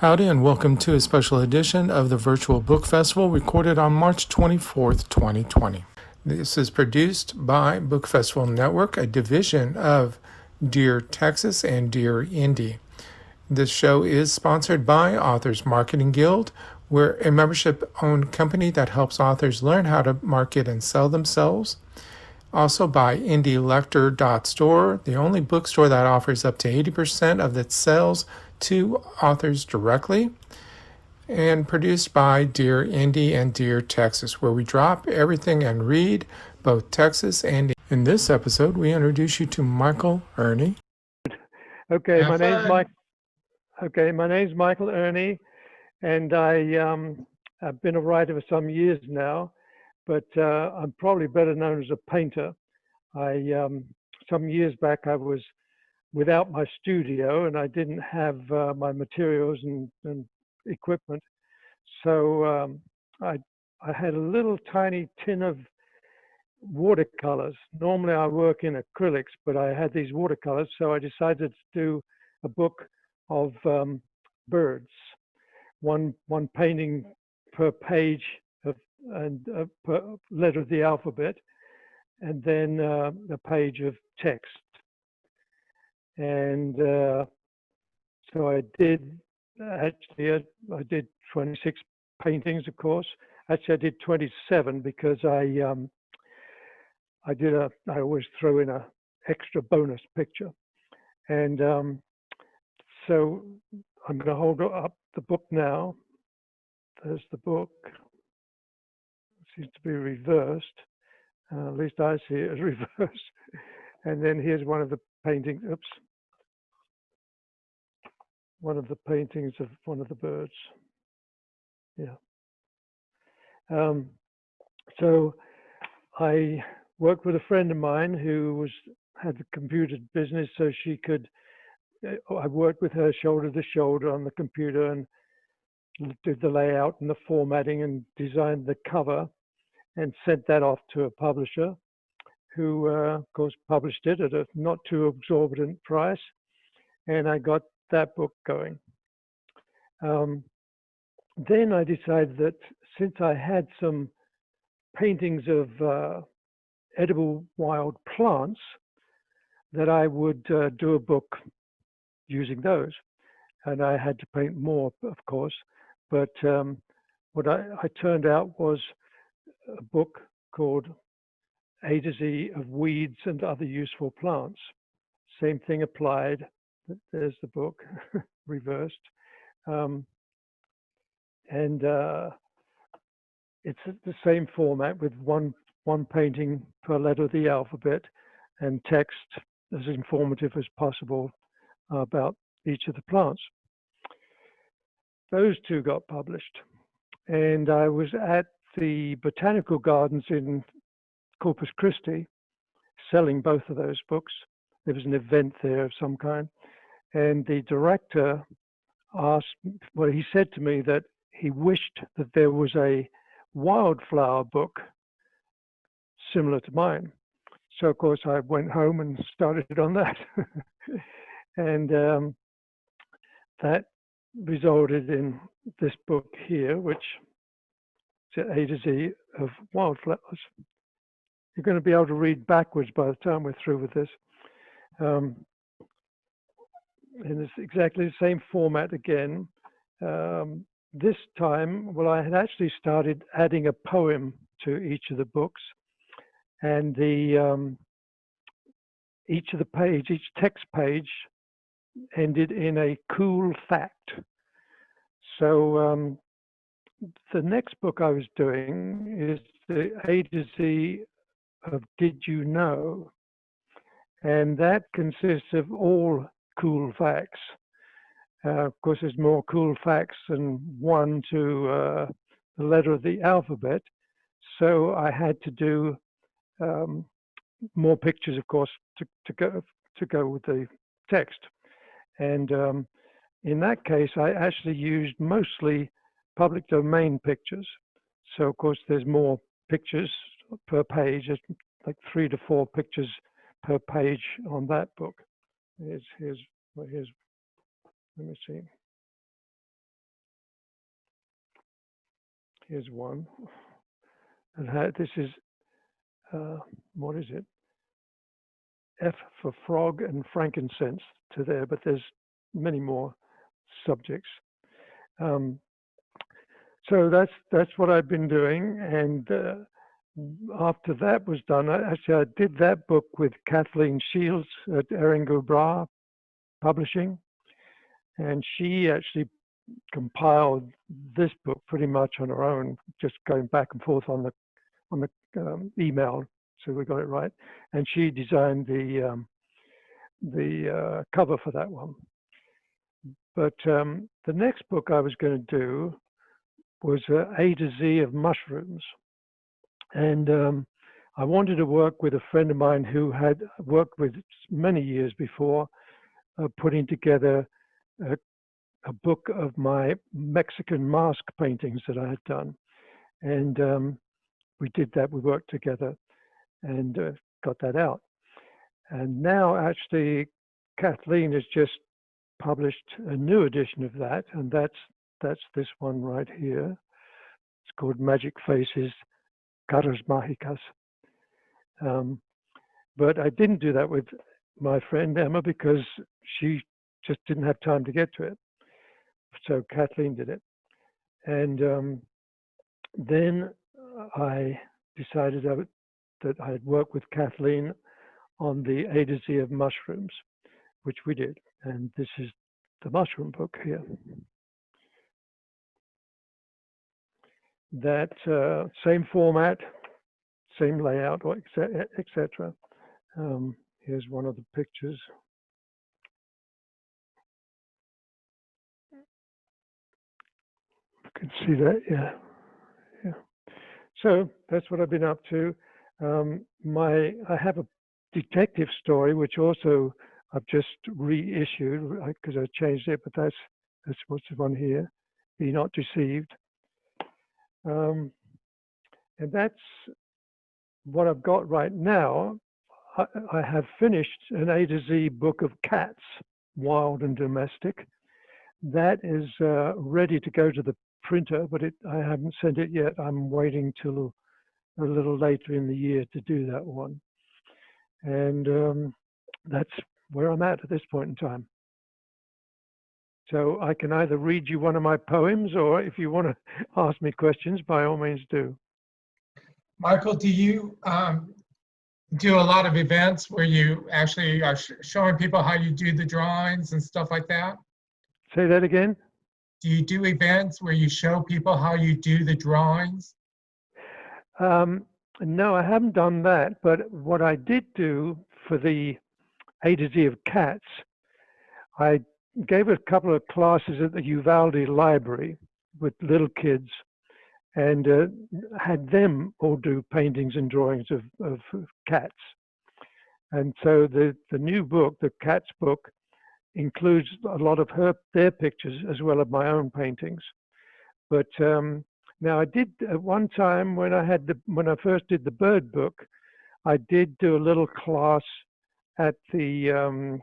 Howdy, and welcome to a special edition of the Virtual Book Festival recorded on March 24th, 2020. This is produced by Book Festival Network, a division of Dear Texas and Dear Indie. This show is sponsored by Authors Marketing Guild. We're a membership-owned company that helps authors learn how to market and sell themselves. Also by IndieLector.store, the only bookstore that offers up to 80% of its sales to authors directly. And produced by Dear Indie and Dear Texas, where we drop everything and read both Texas and Indie. In this episode, we introduce you to Michael Earney. Okay, my name's Michael Earney, and I've been a writer for some years now, but I'm probably better known as a painter. Some years back I was without my studio, and I didn't have my materials and equipment, so I had a little tiny tin of watercolors. Normally I work in acrylics, but I had these watercolors, so I decided to do a book of birds, one painting per page and per letter of the alphabet, and then a page of text. And so I did 26 paintings, of course. Actually, I did 27 because I always throw in a extra bonus picture. And so I'm going to hold up the book now. There's the book. It seems to be reversed. At least I see it as reversed. And then here's one of the paintings. Oops. One of the paintings of one of the birds. Yeah. So I worked with a friend of mine who had the computer business, so she could. I worked with her shoulder to shoulder on the computer and did the layout and the formatting and designed the cover and sent that off to a publisher who, of course, published it at a not too exorbitant price. And I got that book going. Then I decided that since I had some paintings of edible wild plants, that I would do a book using those. And I had to paint more, of course, but what I turned out was a book called A to Z of Weeds and Other Useful Plants. Same thing applied. There's the book, reversed. And it's the same format with one painting per letter of the alphabet and text as informative as possible about each of the plants. Those two got published. And I was at the Botanical Gardens in Corpus Christi selling both of those books. There was an event there of some kind. And the director he said to me that he wished that there was a wildflower book similar to mine. So, of course, I went home and started on that. And that resulted in this book here, which is A to Z of Wildflowers. You're going to be able to read backwards by the time we're through with this. And it's exactly the same format again. This time, well, I had actually started adding a poem to each of the books, and each text page ended in a cool fact. So the next book I was doing is the A to Z of Did You Know? And that consists of all cool facts. Of course, there's more cool facts than one to the letter of the alphabet. So I had to do more pictures, of course, to go with the text. And in that case, I actually used mostly public domain pictures. So, of course, there's more pictures per page. It's like 3 to 4 pictures per page on that book. Here's let me see. Here's one. And this is, what is it? F for frog and frankincense to there, but there's many more subjects. So that's what I've been doing. And after that was done, I did that book with Kathleen Shields at Eringo Bra Publishing, and she actually compiled this book pretty much on her own, just going back and forth on the email, so we got it right. And she designed the cover for that one. But the next book I was going to do was A to Z of mushrooms, and I wanted to work with a friend of mine who had worked with many years before, putting together a book of my Mexican mask paintings that I had done. And we did that, we worked together and got that out. And now actually Kathleen has just published a new edition of that, and that's this one right here. It's called Magic Faces, Caras Mágicas. But I didn't do that with my friend Emma because she just didn't have time to get to it. So Kathleen did it. And then I decided that I'd work with Kathleen on the A to Z of mushrooms, which we did. And this is the mushroom book here. That same format, same layout, etc. Here's one of the pictures. You can see that, yeah. So that's what I've been up to. I have a detective story, which also I've just reissued because I changed it, but that's what's the one here. Be Not Deceived. And that's what I've got right now. I have finished an A to Z book of cats, wild and domestic. That is ready to go to the printer, but I haven't sent it yet. I'm waiting till a little later in the year to do that one. And that's where I'm at this point in time. So I can either read you one of my poems, or if you want to ask me questions, by all means do. Michael, do you do a lot of events where you actually are showing people how you do the drawings and stuff like that? Say that again? Do you do events where you show people how you do the drawings? No, I haven't done that. But what I did do for the A to Z of cats, I gave a couple of classes at the Uvalde Library with little kids, and had them all do paintings and drawings of cats. And so the new book, the cats book, includes a lot of their pictures as well as my own paintings. But now I did at one time when I first did the bird book, I did do a little class at the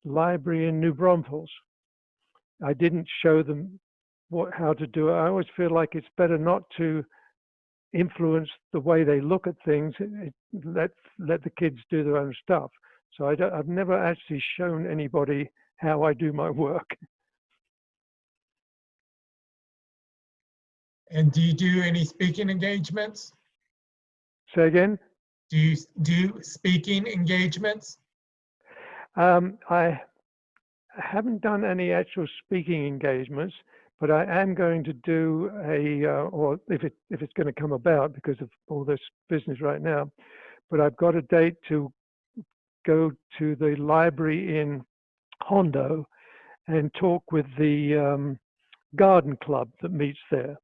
library in New Braunfels. I didn't show them how to do it. I always feel like it's better not to influence the way they look at things. Let the kids do their own stuff. So I've never actually shown anybody how I do my work. And do you do any speaking engagements? Say again? Do you do speaking engagements? I haven't done any actual speaking engagements, but I am going to do or if it's going to come about because of all this business right now, but I've got a date to go to the library in Hondo and talk with the garden club that meets there.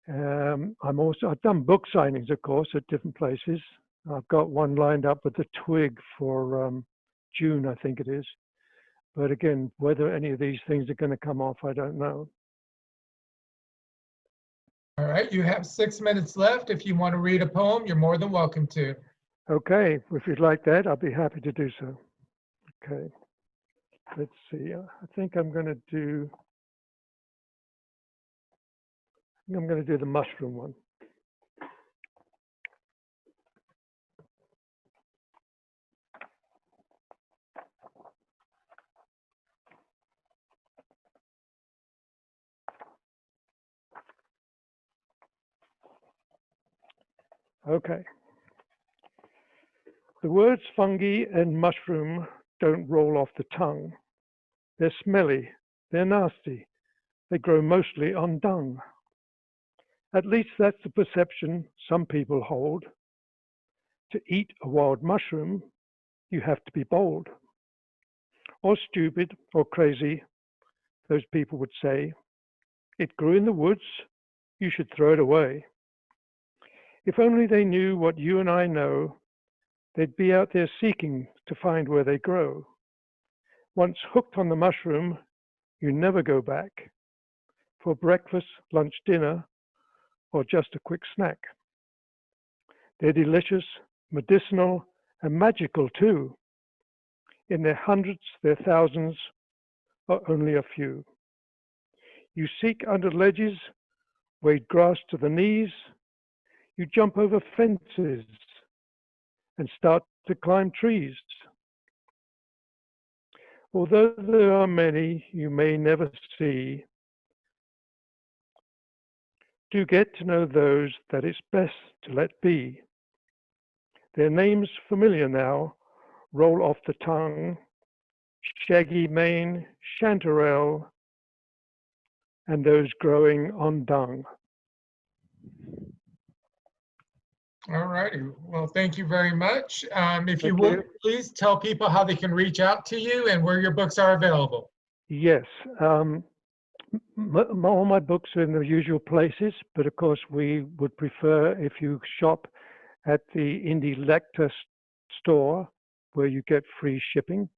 I've done book signings, of course, at different places. I've got one lined up with the Twig for June, I think it is. But again, whether any of these things are going to come off, I don't know. All right, you have 6 minutes left. If you want to read a poem, you're more than welcome to. Okay, if you'd like that, I'll be happy to do so. Okay, let's see. I think I'm going to do I'm going to do the mushroom one. Okay. The words fungi and mushroom don't roll off the tongue. They're smelly, they're nasty, they grow mostly on dung. At least that's the perception some people hold. To eat a wild mushroom, you have to be bold. Or stupid, or crazy, those people would say. It grew in the woods, you should throw it away. If only they knew what you and I know, they'd be out there seeking to find where they grow. Once hooked on the mushroom, you never go back. For breakfast, lunch, dinner, or just a quick snack. They're delicious, medicinal, and magical too. In their hundreds, their thousands, or only a few. You seek under ledges, wade grass to the knees, you jump over fences and start to climb trees. Although there are many you may never see, do get to know those that it's best to let be. Their names familiar now, roll off the tongue, shaggy mane, chanterelle, and those growing on dung. All righty. Well, thank you very much. If you Thank would, you. please tell people how they can reach out to you and where your books are available. Yes, all my books are in the usual places, but of course we would prefer if you shop at the Indie Lector store where you get free shipping.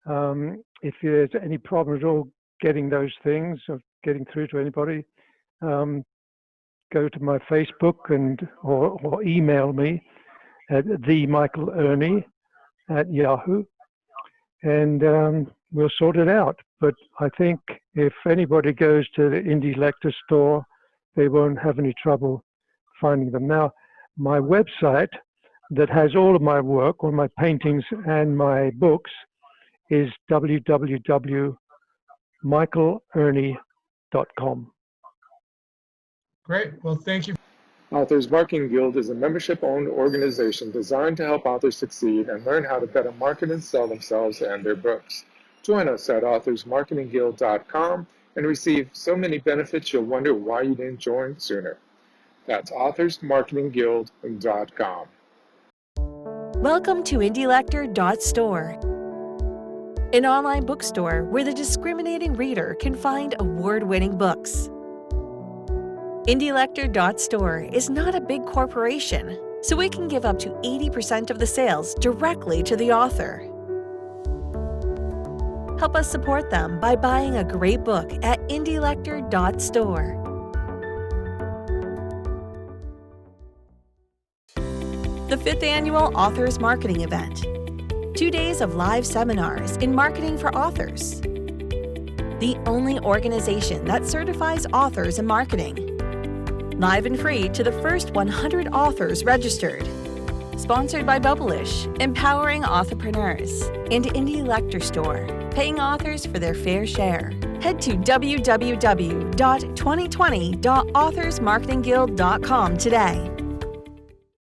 If there's any problem at all getting those things or getting through to anybody, go to my Facebook or email me at Michael Earney at Yahoo, and we'll sort it out. But I think if anybody goes to the Indie Lector store, they won't have any trouble finding them. Now, my website that has all of my work, all my paintings and my books, is www.michaelearney.com. Great. Well, thank you. Authors Marketing Guild is a membership-owned organization designed to help authors succeed and learn how to better market and sell themselves and their books. Join us at authorsmarketingguild.com and receive so many benefits you'll wonder why you didn't join sooner. That's authorsmarketingguild.com. Welcome to IndieLector.store, an online bookstore where the discriminating reader can find award-winning books. IndieLector.store is not a big corporation, so we can give up to 80% of the sales directly to the author. Help us support them by buying a great book at IndieLector.store. The 5th Annual Authors Marketing Event. 2 days of live seminars in marketing for authors. The only organization that certifies authors in marketing. Live and free to the first 100 authors registered. Sponsored by Bubblish, empowering authorpreneurs, and Indie Lector Store, paying authors for their fair share. Head to www.2020.authorsmarketingguild.com today.